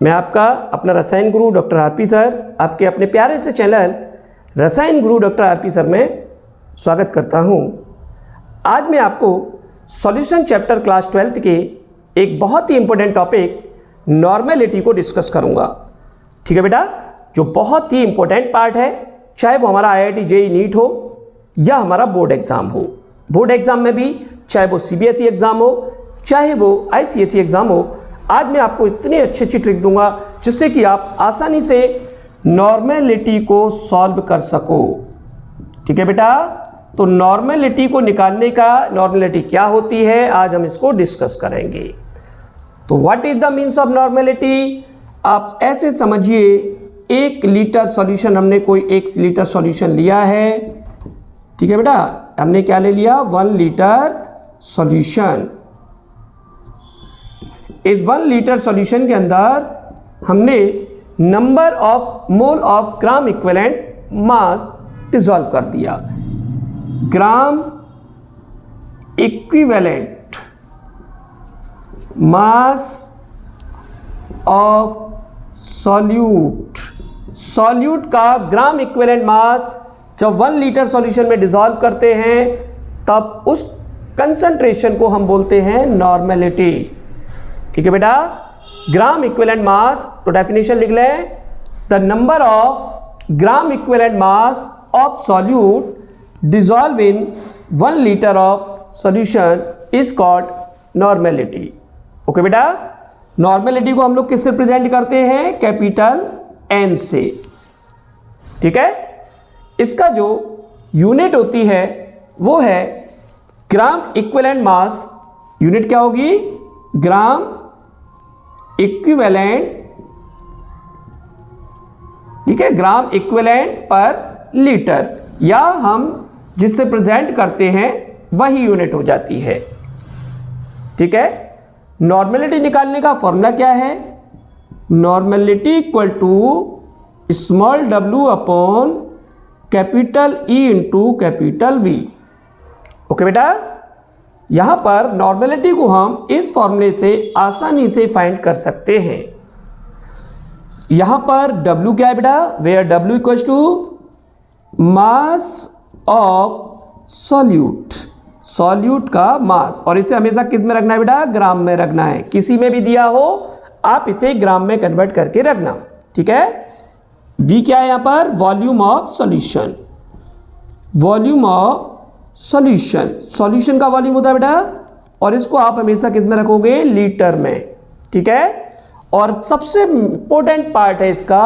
मैं आपका अपना रसायन गुरु डॉक्टर आरपी सर आपके अपने प्यारे से चैनल रसायन गुरु डॉक्टर आरपी सर में स्वागत करता हूं। आज मैं आपको सॉल्यूशन चैप्टर क्लास 12th के एक बहुत ही इंपॉर्टेंट टॉपिक नॉर्मेलिटी को डिस्कस करूंगा। ठीक है बेटा, जो बहुत ही इंपॉर्टेंट पार्ट है, चाहे वो हमारा IIT JEE नीट हो या हमारा बोर्ड एग्जाम हो। बोर्ड एग्जाम में भी चाहे वो CBSE एग्जाम हो चाहे वो ICSE एग्जाम हो, आज मैं आपको इतनी अच्छी ट्रिक्स दूंगा जिससे कि आप आसानी से नॉर्मेलिटी को सॉल्व कर सको। ठीक है बेटा, तो नॉर्मेलिटी को निकालने का, नॉर्मेलिटी क्या होती है, आज हम इसको डिस्कस करेंगे। तो what is the means of normality? आप ऐसे समझिए, 1 लीटर सॉल्यूशन, हमने कोई 1 लीटर सॉल्यूशन लिया है। ठीक है बेटा, हमने क्या ले लिया? 1 लीटर सॉल्यूशन। इस 1 लीटर सॉल्यूशन के अंदर हमने number of mole of gram equivalent mass dissolve कर दिया। Gram equivalent mass of solute, solute का ग्राम इक्विवेलेंट मास जब 1 लीटर सॉल्यूशन में डिसॉल्व करते हैं तब उस कंसंट्रेशन को हम बोलते हैं नॉर्मेलिटी। ठीक है बेटा, ग्राम इक्विवेलेंट मास, तो डेफिनेशन लिख लें, the number of gram equivalent mass of solute dissolve in 1 litre of solution is called normality. Okay बेटा, नॉर्मेलिटी को हम लोग किससे प्रेजेंट करते हैं? कैपिटल N से। ठीक है, इसका जो यूनिट होती है वो है ग्राम इक्विवेलेंट मास। यूनिट क्या होगी? Gram equivalent. ठीक है, ग्राम इक्विवेलेंट पर लीटर, या हम जिससे प्रेजेंट करते हैं वही यूनिट हो जाती है। ठीक है, नॉर्मेलिटी निकालने का फॉर्मूला क्या है? Normality equal to small w upon capital E into capital V। Okay बेटा, यहां पर नॉर्मेलिटी को हम इस फॉर्मूले से आसानी से फाइंड कर सकते हैं। यहां पर W क्या है बेटा? Where W equals to mass of solute, solute का मास, और इसे हमेशा किस में रखना है बेटा? ग्राम में रखना है। किसी में भी दिया हो आप इसे ग्राम में कन्वर्ट करके रखना। ठीक है, V क्या है यहां पर? Volume of solution, volume of solution, solution का वॉल्यूम होता है बेटा, और इसको आप हमेशा किस में रखोगे? लीटर में। ठीक है, और सबसे इंपॉर्टेंट पार्ट है इसका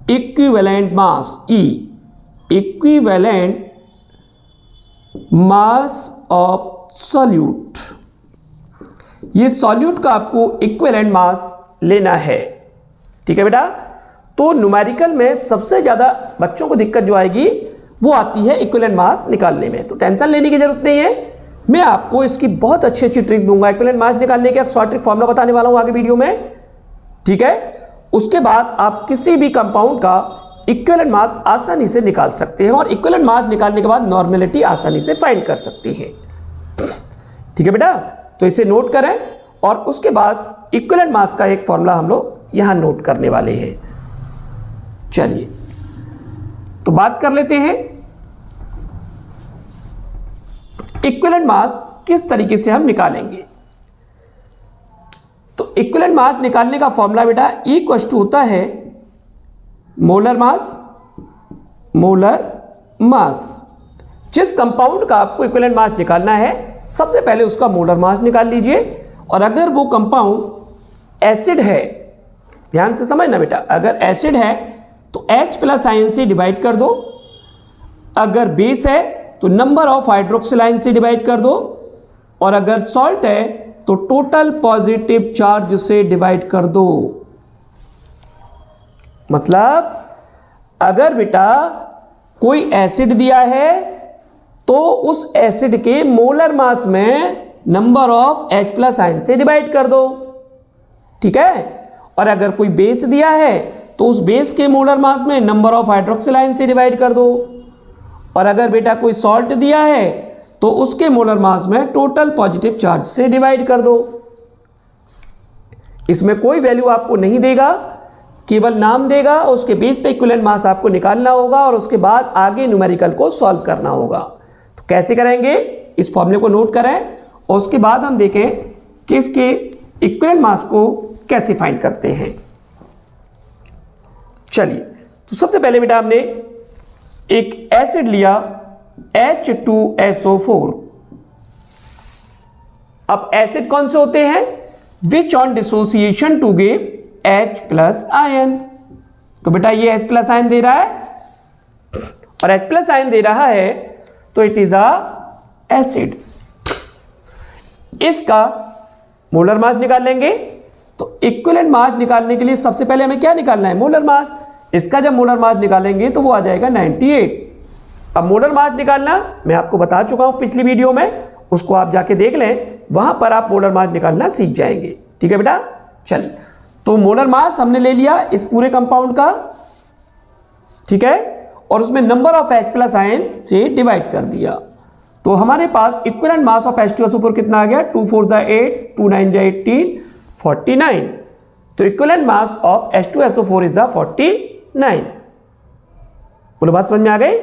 equivalent mass, E, equivalent mass of solute. ये सॉल्यूट का आपको इक्विवेलेंट मास लेना है। ठीक है बेटा, तो न्यूमेरिकल में सबसे ज्यादा बच्चों को दिक्कत जो आएगी वो आती है इक्विवेलेंट मास निकालने में, तो टेंशन लेने की जरूरत नहीं है। मैं आपको इसकी बहुत अच्छी ट्रिक दूंगा। इक्विवेलेंट मास निकालने का एक शॉर्ट ट्रिक फॉर्मूला बताने वाला हूं आगे वीडियो में। ठीक है, उसके बाद आप किसी भी कंपाउंड का इक्विवेलेंट मास आसानी से निकाल सकते हैं, और इक्विवेलेंट मास निकालने के बाद नॉर्मेलिटी आसानी से फाइंड कर सकती है। ठीक है बेटा, तो इसे नोट करें, और उसके बाद इक्विवेलेंट मास का एक फॉर्मूला हम लोग यहां नोट करने वाले हैं। चलिए तो बात कर लेते हैं इक्विवेलेंट मास किस तरीके से हम निकालेंगे। तो इक्विवेलेंट मास निकालने का फॉर्मूला बेटा E इक्वल्स टू होता है मोलर मास, मोलर मास। जिस कंपाउंड का आपको इक्विवेलेंट मास निकालना है सबसे पहले उसका मोलर मास निकाल लीजिए, और अगर वो कंपाउंड एसिड है, ध्यान से समझना बेटा, अगर एसिड है तो H प्लस आयन से डिवाइड कर दो, अगर बेस है तो नंबर ऑफ हाइड्रोक्सिल आयन से डिवाइड कर दो, और अगर सॉल्ट है तो टोटल पॉजिटिव चार्ज से डिवाइड कर दो। मतलब अगर बेटा कोई एसिड दिया है तो उस एसिड के मोलर मास में number of H plus ion से डिवाइड कर दो। ठीक है, और अगर कोई बेस दिया है तो उस बेस के मोलर मास में नंबर ऑफ हाइड्रोक्सिल आयन से डिवाइड कर दो, और अगर बेटा कोई सॉल्ट दिया है तो उसके मोलर मास में टोटल पॉजिटिव चार्ज से डिवाइड कर दो। इसमें कोई वैल्यू आपको नहीं देगा, केवल नाम देगा और उसके बेस पे इक्विवेलेंट मास आपको निकालना होगा और उसके बाद आगे न्यूमेरिकल को सॉल्व करना होगा। तो कैसे करेंगे, इस फॉर्मूले को नोट करें और उसके बाद हम देखें कि इसके इक्विवेलेंट मास को कैसे फाइंड करते हैं। चलिए, तो सबसे पहले बेटा हमने एक एसिड लिया H2SO4। अब एसिड कौन से होते हैं, which on dissociation to give H plus ion. तो बेटा ये H प्लस आयन दे रहा है और H प्लस आयन दे रहा है तो इट इज अ एसिड। इसका मोलर मास निकाल लेंगे। तो इक्विवेलेंट मास निकालने के लिए सबसे पहले हमें क्या निकालना है, मोलर मास। इसका जब मोलर मास निकालेंगे तो वो आ जाएगा 98। अब मोलर मास निकालना मैं आपको बता चुका हूं पिछली वीडियो में, उसको आप जाके देख लें, वहां पर आप मोलर मास निकालना सीख जाएंगे। ठीक है बेटा, चलिए, तो मोलर मास हमने ले लिया इस पूरे कंपाउंड का, ठीक है, और उसमें number of H plus ion से डिवाइड कर दिया। तो हमारे पास इक्विवेलेंट मास ऑफ H2SO4 कितना आ गया, 2 4 8, 2 9 18, 49। तो equivalent mass of H2SO4 is 49। बोलो बात समझ में आ गई,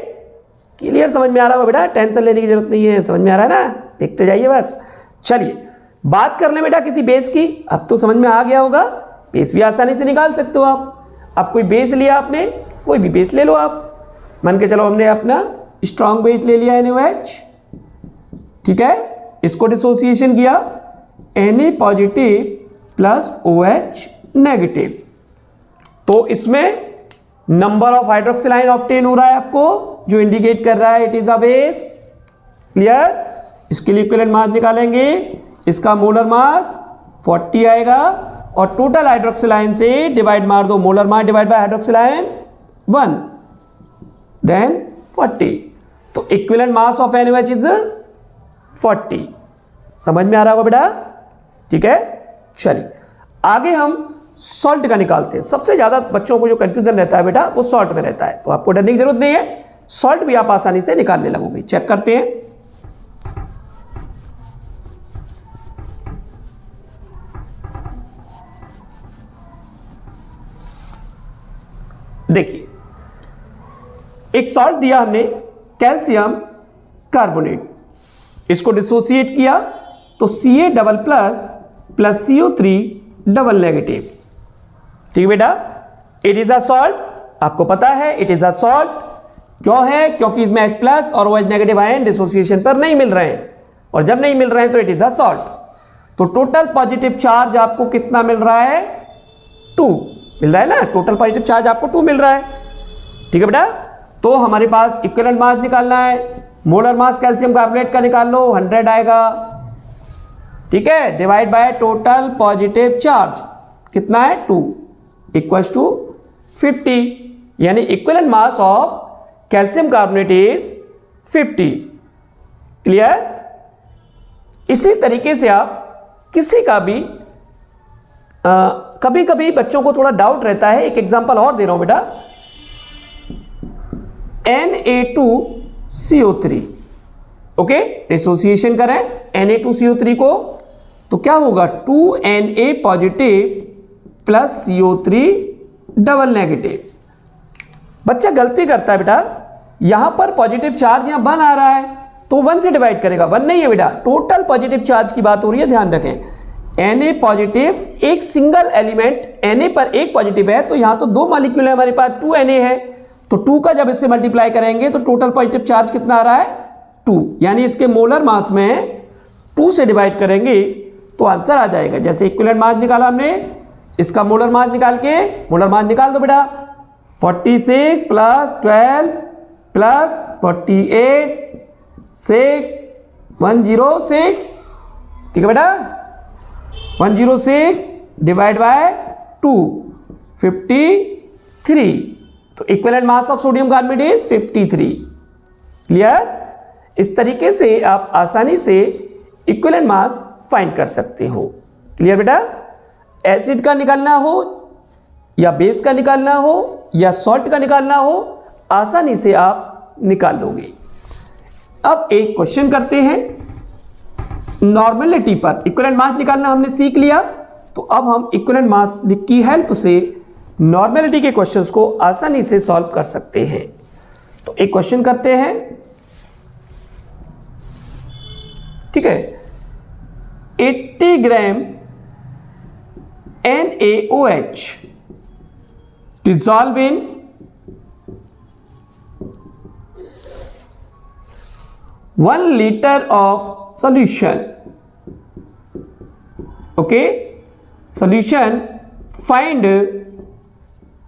क्लियर समझ में आ रहा होगा बेटा, टेंशन लेने की जरूरत नहीं है, समझ में आ रहा है ना, देखते जाइए बस। चलिए बात कर लें बेटा किसी बेस की। अब तो समझ में आ गया होगा, बेस भी आसानी से निकाल सकते हो आप। अब कोई बेस लिया आपने, कोई भी बेस ले लो आप, मान के चलो हमने अपना स्ट्रॉन्ग बेस ले लिया NaOH, ठीक है, इसको डिसोसिएशन किया Na positive plus OH negative. तो इसमें number of hydroxyl ion obtain हो रहा है आपको, जो इंडिकेट कर रहा है it is a base. Clear, इसके लिए इक्विवेलेंट मास निकालेंगे, इसका मोलर मास 40 आएगा और टोटल हाइड्रोक्सिल आयन से डिवाइड मार दो, molar mass divide by hydroxyl ion 1 then 40। तो equivalent mass of NaOH is 40। समझ में आ रहा होगा बेटा, ठीक है। चलिए आगे हम सॉल्ट का निकालते हैं। सबसे ज्यादा बच्चों को जो कंफ्यूजन रहता है बेटा वो सॉल्ट में रहता है, तो आपको डरने की जरूरत नहीं है, सॉल्ट भी आप आसानी से निकालने लगोगे। चेक करते हैं, देखिए एक सॉल्ट दिया हमने कैल्शियम कार्बोनेट, इसको डिसोसिएट किया तो Ca double plus CO3 double negative. ठीक बेटा, इट इज अ सॉल्ट, आपको पता है इट इज अ सॉल्ट। क्यों है, क्योंकि इसमें H प्लस और OH नेगेटिव आयन डिसोसिएशन पर नहीं मिल रहे हैं, और जब नहीं मिल रहे हैं तो इट इज अ सॉल्ट। तो टोटल पॉजिटिव चार्ज आपको कितना मिल रहा है, 2 मिल रहा है ना, टोटल पॉजिटिव चार्ज आपको 2 मिल रहा है। ठीक है बेटा, तो हमारे पास इक्विवेलेंट मास निकालना है, मोलर मास कैल्शियम कार्बोनेट का निकाल लो, 100 आएगा, ठीक है, divide by total positive charge कितना है 2 इक्वल्स टू 50, यानी equivalent mass of calcium carbonate is 50। Clear. इसी तरीके से आप किसी का भी कभी कभी बच्चों को थोड़ा डाउट रहता है, एक एग्जांपल और दे रहा हूं बेटा, Na2CO3, ओके, डिसोसिएशन करें Na2CO3 को तो क्या होगा 2Na positive plus CO3 double negative. बच्चा गलती करता है बेटा, यहां पर पॉजिटिव चार्ज यहां 1 आ रहा है तो 1 से डिवाइड करेगा, 1 नहीं है बेटा, टोटल पॉजिटिव चार्ज की बात हो रही है, ध्यान रखें। Na पॉजिटिव एक सिंगल एलिमेंट Na पर एक पॉजिटिव है, तो यहां तो 2 मॉलिक्यूल है हमारे पास, 2Na है, तो 2 का जब इससे मल्टीप्लाई करेंगे तो टोटल पॉजिटिव चार्ज कितना आ रहा है 2, यानी इसके मोलर मास में 2 से डिवाइड करेंगे तो आंसर आ जाएगा। जैसे इक्विवेलेंट मास निकाला हमने, इसका मोलर मास निकाल के, मोलर मास निकाल दो बेटा, 46 प्लस 12 प्लस 48 6 106, ठीक है बेटा, 106 डिवाइड बाय 2 53। तो equivalent mass of sodium carbonate is 53। Clear. इस तरीके से आप आसानी से इक्विवेलेंट मास फाइंड कर सकते हो। क्लियर बेटा, एसिड का निकालना हो या बेस का निकालना हो या सॉल्ट का निकालना हो, आसानी से आप निकाल लोगे। अब एक क्वेश्चन करते हैं, नॉर्मेलिटी पर इक्विवेलेंट मास निकालना हमने सीख लिया, तो अब हम इक्विवेलेंट मास की हेल्प से नॉर्मेलिटी के क्वेश्चंस को आसानी से सॉल्व कर सकते हैं। तो एक क्वेश्चन करते हैं, ठीक है। 80 ग्राम NaOH dissolve in 1 liter of solution. Okay, solution, find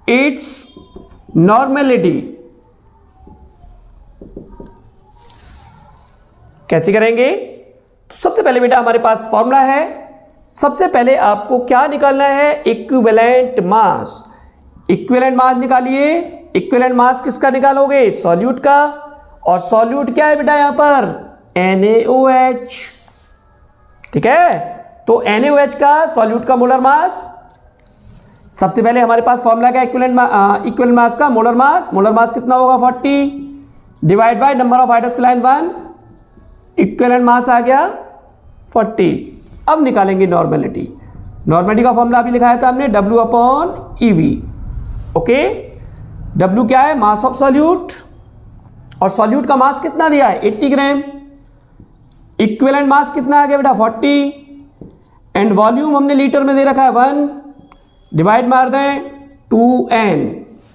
its normality. कैसे करेंगे? तो सबसे पहले बेटा हमारे पास फॉर्मूला है। सबसे पहले आपको क्या निकालना है? Equivalent mass. इक्विवेलेंट मास निकालिए। इक्विवेलेंट मास किसका निकालोगे? सॉल्यूट का। और सॉल्यूट क्या है बेटा यहां पर? NaOH, ठीक है। तो NaOH का सॉल्यूट का मोलर मास, सबसे पहले हमारे पास फॉर्मूला क्या? इक्विवेलेंट मास का मोलर मास। मोलर मास कितना होगा? 40 divide by number of hydroxyl ion 1। Equivalent mass आ गया 40। अब निकालेंगे नॉर्मेलिटी। नॉर्मेलिटी का फॉर्मूला अभी लिखाया था हमने, W/EV। ओके, W क्या है? मास ऑफ सॉल्यूट। और सॉल्यूट का मास कितना दिया है? 80 ग्राम। इक्विवेलेंट मास कितना आ गया बेटा? 40। एंड वॉल्यूम हमने लीटर में दे रखा है 1, डिवाइड मार दें 2N।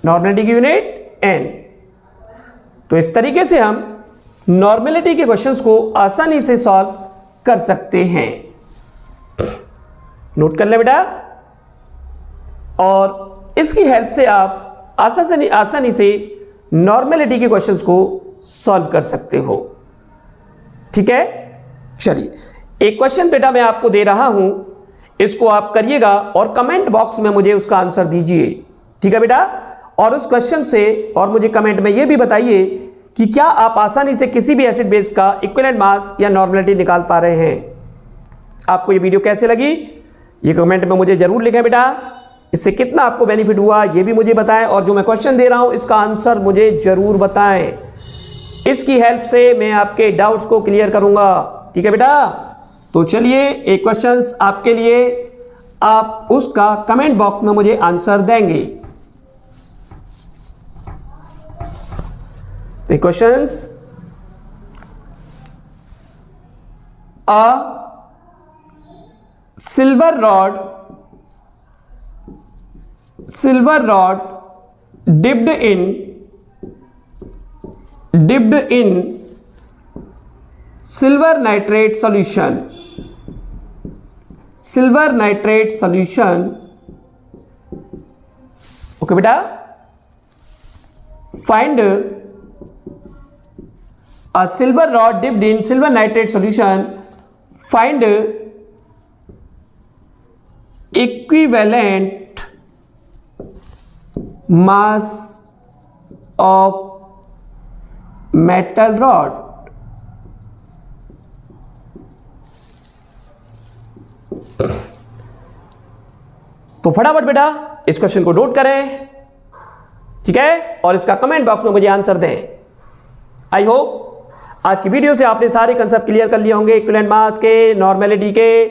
नॉर्मेलिटी की यूनिट N। तो इस तरीके से हम नॉर्मेलिटी के क्वेश्चंस को आसानी से सॉल्व कर सकते हैं। नोट कर ले बेटा। और इसकी हेल्प से आप आसानी से नॉर्मेलिटी के क्वेश्चंस को सॉल्व कर सकते हो, ठीक है। चलिए, एक क्वेश्चन बेटा मैं आपको दे रहा हूं, इसको आप करिएगा और कमेंट बॉक्स में मुझे उसका आंसर दीजिए, ठीक है बेटा। और उस क्वेश्चन से और मुझे कमेंट में यह भी बताइए कि क्या आप आसानी से किसी भी एसिड बेस का इक्विवेलेंट मास या नॉर्मेलिटी निकाल पा रहे हैं। आपको ये वीडियो कैसे लगी ये कमेंट में मुझे जरूर लिखें बेटा। इससे कितना आपको बेनिफिट हुआ ये भी मुझे बताएं, और जो मैं क्वेश्चन दे रहा हूं इसका आंसर मुझे जरूर बताएं। इसकी हेल्प से मैं आपके डाउट्स को क्लियर करूंगा, ठीक है बेटा। तो चलिए, एक क्वेश्चन आपके लिए, आप उसका कमेंट बॉक्स में मुझे आंसर देंगे। The questions: a silver rod dipped in silver nitrate solution. Okay बेटा, find a silver rod dipped in silver nitrate solution. Find equivalent mass of metal rod. तो फटाफट बेटा इस क्वेश्चन को नोट करें, ठीक है, और इसका कमेंट बॉक्स में मुझे आंसर दें। आई होप आज की वीडियो से आपने सारे कंसेप्ट क्लियर कर लिए होंगे इक्विवेलेंट मास के, नॉर्मेलिटी के।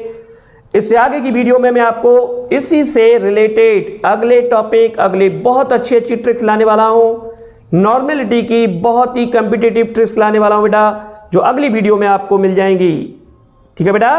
इससे आगे की वीडियो में मैं आपको इसी से रिलेटेड अगले टॉपिक, अगले बहुत अच्छी ट्रिक्स लाने वाला हूं। नॉर्मेलिटी की बहुत ही कॉम्पिटिटिव ट्रिक्स लाने वाला हूं बेटा, जो अगली वीडियो में आपको मिल जाएंगी, ठीक है बेटा।